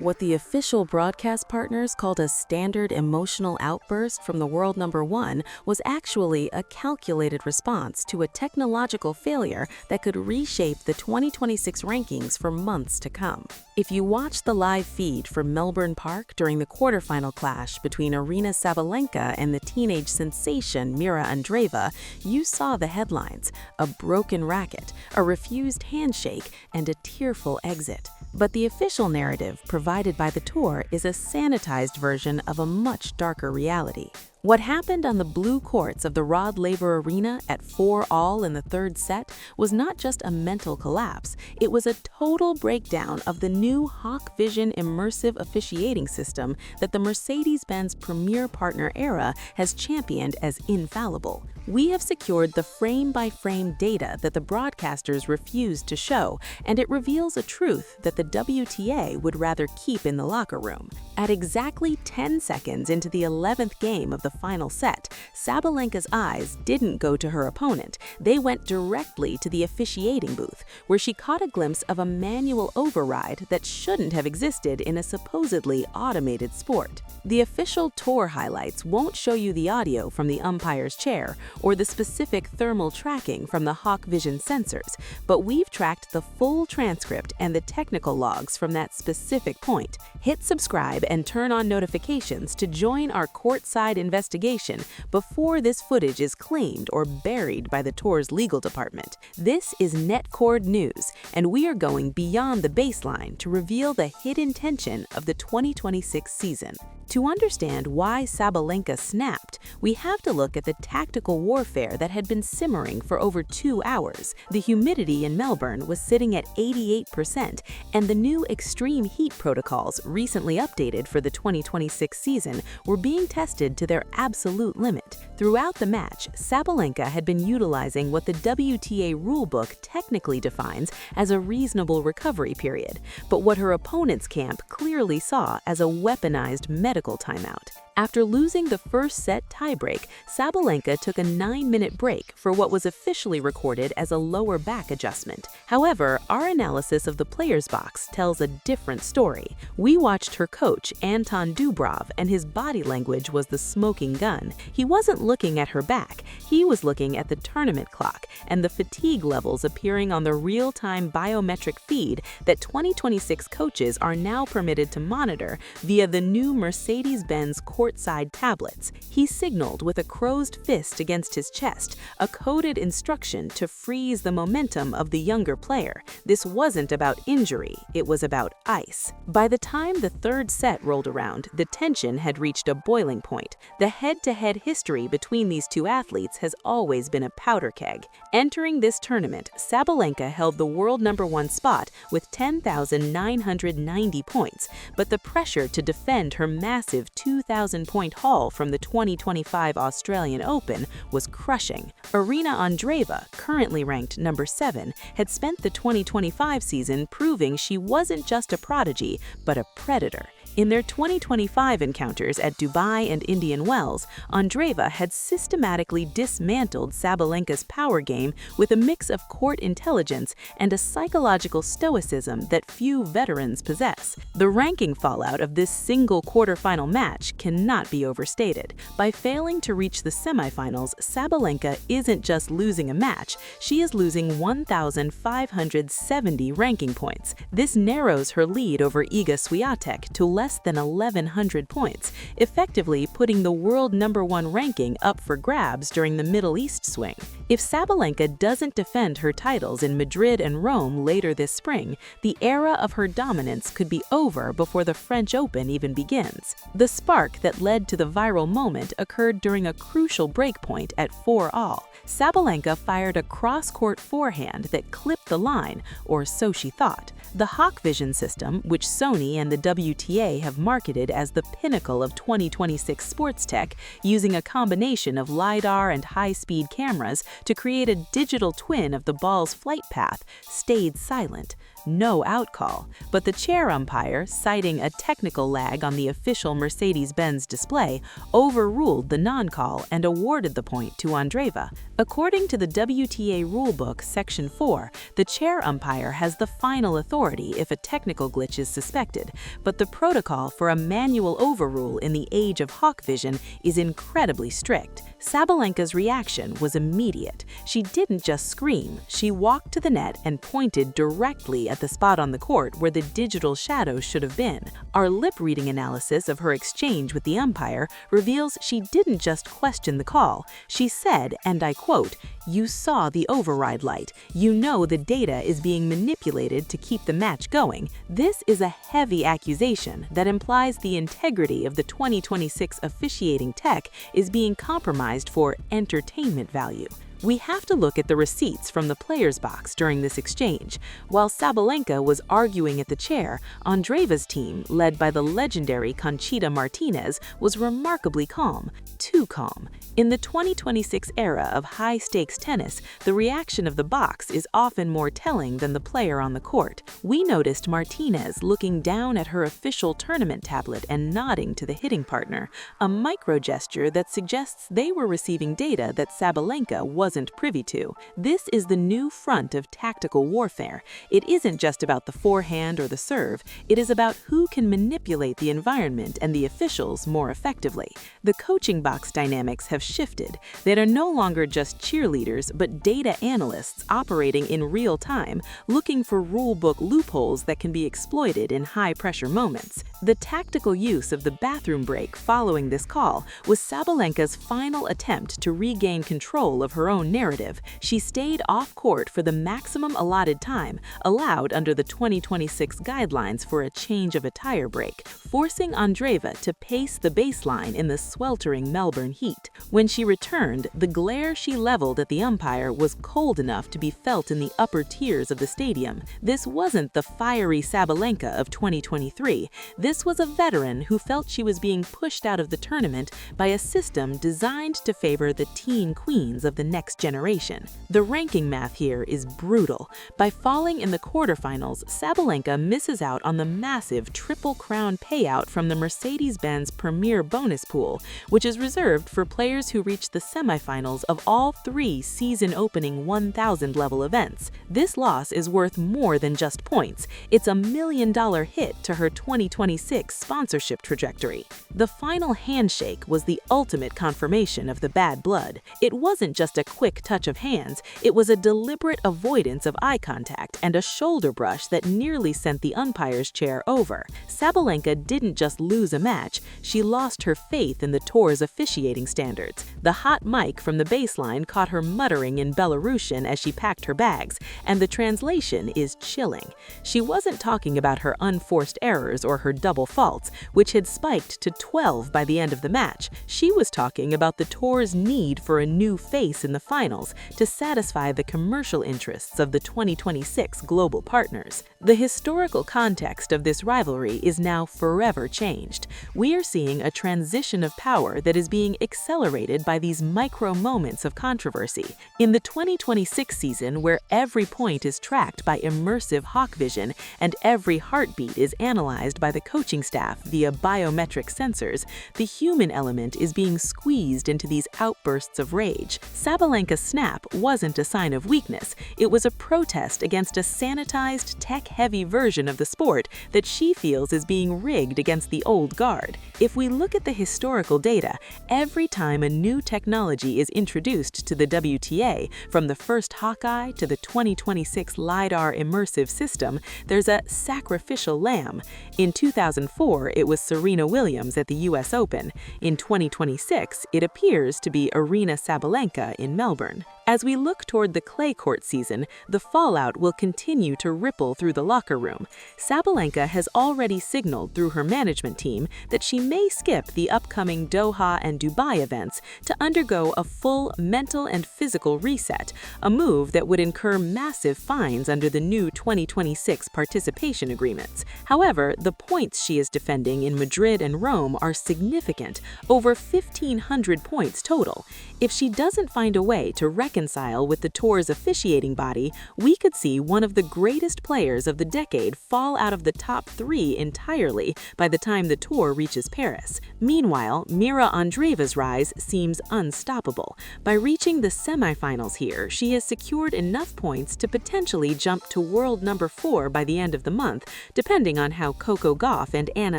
What the official broadcast partners called a standard emotional outburst from the world number one was actually a calculated response to a technological failure that could reshape the 2026 rankings for months to come. If you watched the live feed from Melbourne Park during the quarterfinal clash between Aryna Sabalenka and the teenage sensation Mirra Andreeva, you saw the headlines: a broken racket, a refused handshake, and a tearful exit. But the official narrative provided by the tour is a sanitized version of a much darker reality. What happened on the blue courts of the Rod Laver Arena at 4-all in the third set was not just a mental collapse, it was a total breakdown of the new Hawk Vision immersive officiating system that the Mercedes-Benz premier partner Era has championed as infallible. We have secured the frame-by-frame data that the broadcasters refused to show, and it reveals a truth that the WTA would rather keep in the locker room. At exactly 10 seconds into the 11th game of the final set, Sabalenka's eyes didn't go to her opponent. They went directly to the officiating booth, where she caught a glimpse of a manual override that shouldn't have existed in a supposedly automated sport. The official tour highlights won't show you the audio from the umpire's chair or the specific thermal tracking from the Hawk Vision sensors, but we've tracked the full transcript and the technical logs from that specific point. Hit subscribe and turn on notifications to join our courtside investigation before this footage is claimed or buried by the tour's legal department. This is Netcord News, and we are going beyond the baseline to reveal the hidden tension of the 2026 season. To understand why Sabalenka snapped, we have to look at the tactical warfare that had been simmering for over 2 hours. The humidity in Melbourne was sitting at 88%, and the new extreme heat protocols recently updated for the 2026 season were being tested to their absolute limit. Throughout the match, Sabalenka had been utilizing what the WTA rulebook technically defines as a reasonable recovery period, but what her opponent's camp clearly saw as a weaponized medical timeout. After losing the first set tiebreak, Sabalenka took a 9-minute break for what was officially recorded as a lower back adjustment. However, our analysis of the players' box tells a different story. We watched her coach, Anton Dubrov, and his body language was the smoking gun. He wasn't looking at her back, he was looking at the tournament clock and the fatigue levels appearing on the real-time biometric feed that 2026 coaches are now permitted to monitor via the new Mercedes-Benz courtside tablets. He signaled with a closed fist against his chest, a coded instruction to freeze the momentum of the younger player. This wasn't about injury, it was about ice. By the time the third set rolled around, the tension had reached a boiling point. The head-to-head history between these two athletes has always been a powder keg. Entering this tournament, Sabalenka held the world number one spot with 10,990 points, but the pressure to defend her massive 2,000-point haul from the 2025 Australian Open was crushing. Aryna Andreeva, currently ranked number 7, had spent the 2025 season proving she wasn't just a prodigy, but a predator. In their 2025 encounters at Dubai and Indian Wells, Andreeva had systematically dismantled Sabalenka's power game with a mix of court intelligence and a psychological stoicism that few veterans possess. The ranking fallout of this single quarterfinal match cannot be overstated. By failing to reach the semifinals, Sabalenka isn't just losing a match, she is losing 1,570 ranking points. This narrows her lead over Iga Swiatek to less than 1,100 points, effectively putting the world number one ranking up for grabs during the Middle East swing. If Sabalenka doesn't defend her titles in Madrid and Rome later this spring, the era of her dominance could be over before the French Open even begins. The spark that led to the viral moment occurred during a crucial breakpoint at 4-all. Sabalenka fired a cross-court forehand that clipped the line, or so she thought. The Hawk Vision system, which Sony and the WTA have marketed as the pinnacle of 2026 sports tech, using a combination of LiDAR and high-speed cameras to create a digital twin of the ball's flight path, stayed silent. no out call, but the chair umpire, citing a technical lag on the official Mercedes-Benz display, overruled the non-call and awarded the point to Andreeva. According to the WTA rulebook, Section 4, the chair umpire has the final authority if a technical glitch is suspected, but the protocol for a manual overrule in the age of hawk vision is incredibly strict. Sabalenka's reaction was immediate. She didn't just scream, she walked to the net and pointed directly at the spot on the court where the digital shadows should have been. Our lip-reading analysis of her exchange with the umpire reveals she didn't just question the call. She said, and I quote, "You saw the override light. You know the data is being manipulated to keep the match going." This is a heavy accusation that implies the integrity of the 2026 officiating tech is being compromised for entertainment value. We have to look at the receipts from the player's box during this exchange. While Sabalenka was arguing at the chair, Andreeva's team, led by the legendary Conchita Martinez, was remarkably calm, too calm. In the 2026 era of high-stakes tennis, the reaction of the box is often more telling than the player on the court. We noticed Martinez looking down at her official tournament tablet and nodding to the hitting partner, a micro-gesture that suggests they were receiving data that Sabalenka wasn't privy to. This is the new front of tactical warfare. It isn't just about the forehand or the serve, it is about who can manipulate the environment and the officials more effectively. The coaching box dynamics have shifted. They are no longer just cheerleaders, but data analysts operating in real time, looking for rulebook loopholes that can be exploited in high-pressure moments. The tactical use of the bathroom break following this call was Sabalenka's final attempt to regain control of her own narrative. She stayed off-court for the maximum allotted time, allowed under the 2026 guidelines for a change of attire break, forcing Andreeva to pace the baseline in the sweltering Melbourne heat. When she returned, the glare she leveled at the umpire was cold enough to be felt in the upper tiers of the stadium. This wasn't the fiery Sabalenka of 2023. This was a veteran who felt she was being pushed out of the tournament by a system designed to favor the teen queens of the next generation. The ranking math here is brutal. By falling in the quarterfinals, Sabalenka misses out on the massive Triple Crown payout from the Mercedes-Benz Premier Bonus Pool, which is reserved for players who reach the semifinals of all 3 season-opening 1,000-level events. This loss is worth more than just points. It's a $1 million hit to her 2026 sponsorship trajectory. The final handshake was the ultimate confirmation of the bad blood. It wasn't just a quick touch of hands, it was a deliberate avoidance of eye contact and a shoulder brush that nearly sent the umpire's chair over. Sabalenka didn't just lose a match, she lost her faith in the tour's officiating standards. The hot mic from the baseline caught her muttering in Belarusian as she packed her bags, and the translation is chilling. She wasn't talking about her unforced errors or her double faults, which had spiked to 12 by the end of the match. She was talking about the tour's need for a new face in the finals to satisfy the commercial interests of the 2026 global partners. The historical context of this rivalry is now forever changed. We are seeing a transition of power that is being accelerated by these micro moments of controversy. In the 2026 season, where every point is tracked by immersive hawk vision and every heartbeat is analyzed by the coaching staff via biometric sensors, the human element is being squeezed into these outbursts of rage. Sabalenka's snap wasn't a sign of weakness, it was a protest against a sanitized, tech-heavy version of the sport that she feels is being rigged against the old guard. If we look at the historical data, every time a new technology is introduced to the WTA, from the first Hawkeye to the 2026 LiDAR immersive system, there's a sacrificial lamb. In 2004, it was Serena Williams at the US Open. In 2026, it appears to be Aryna Sabalenka in Melbourne. As we look toward the clay court season, the fallout will continue to ripple through the locker room. Sabalenka has already signaled through her management team that she may skip the upcoming Doha and Dubai events to undergo a full mental and physical reset, a move that would incur massive fines under the new 2026 participation agreements. However, the points she is defending in Madrid and Rome are significant, over 1,500 points total. If she doesn't find a way to reconcile reconcile with the tour's officiating body, we could see one of the greatest players of the decade fall out of the top 3 entirely by the time the tour reaches Paris. Meanwhile, Mirra Andreeva's rise seems unstoppable. By reaching the semifinals here, she has secured enough points to potentially jump to world number 4 by the end of the month, depending on how Coco Gauff and Anna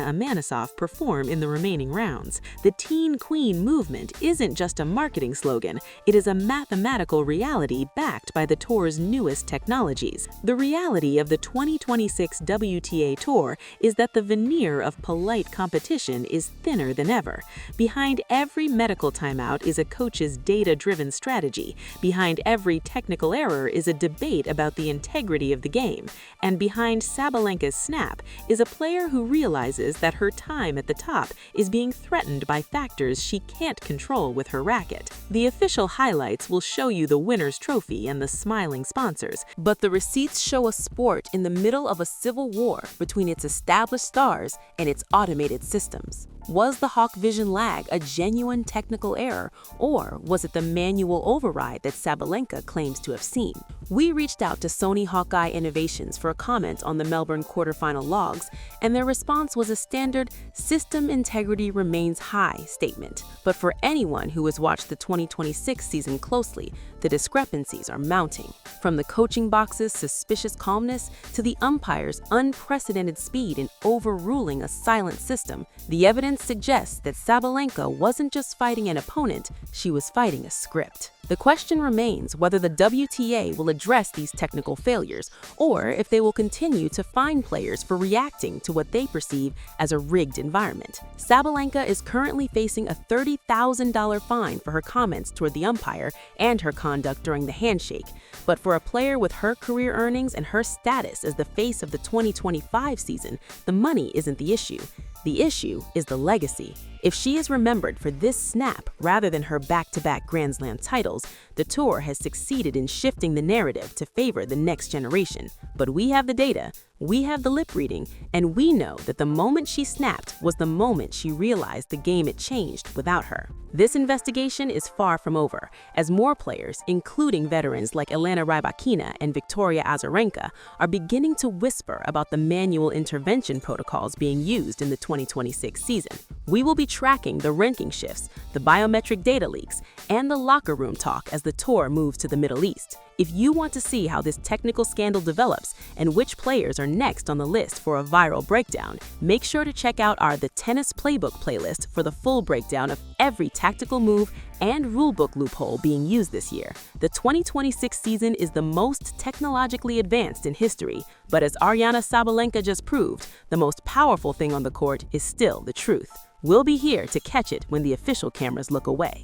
Amanasov perform in the remaining rounds. The Teen Queen movement isn't just a marketing slogan, it is a mathematical reality backed by the tour's newest technologies. The reality of the 2026 WTA Tour is that the veneer of polite competition is thinner than ever. Behind every medical timeout is a coach's data-driven strategy. Behind every technical error is a debate about the integrity of the game. And behind Sabalenka's snap is a player who realizes that her time at the top is being threatened by factors she can't control with her racket. The official highlights will show you the winner's trophy and the smiling sponsors, but the receipts show a sport in the middle of a civil war between its established stars and its automated systems. Was the Hawk Vision lag a genuine technical error, or was it the manual override that Sabalenka claims to have seen? We reached out to Sony Hawkeye Innovations for a comment on the Melbourne quarterfinal logs, and their response was a standard "system integrity remains high" statement. But for anyone who has watched the 2026 season closely, the discrepancies are mounting. From the coaching box's suspicious calmness to the umpire's unprecedented speed in overruling a silent system, the evidence suggests that Sabalenka wasn't just fighting an opponent, she was fighting a script. The question remains whether the WTA will address these technical failures, or if they will continue to fine players for reacting to what they perceive as a rigged environment. Sabalenka is currently facing a $30,000 fine for her comments toward the umpire and her conduct during the handshake. But for a player with her career earnings and her status as the face of the 2025 season, the money isn't the issue. The issue is the legacy. If she is remembered for this snap rather than her back-to-back Grand Slam titles, the tour has succeeded in shifting the narrative to favor the next generation. But we have the data, we have the lip reading, and we know that the moment she snapped was the moment she realized the game had changed without her. This investigation is far from over, as more players, including veterans like Elena Rybakina and Victoria Azarenka, are beginning to whisper about the manual intervention protocols being used in the 2026 season. We will be tracking the ranking shifts, the biometric data leaks, and the locker room talk as the tour moves to the Middle East. If you want to see how this technical scandal develops and which players are next on the list for a viral breakdown, make sure to check out our The Tennis Playbook playlist for the full breakdown of every tactical move and rulebook loophole being used this year. The 2026 season is the most technologically advanced in history, but as Aryna Sabalenka just proved, the most powerful thing on the court is still the truth. We'll be here to catch it when the official cameras look away.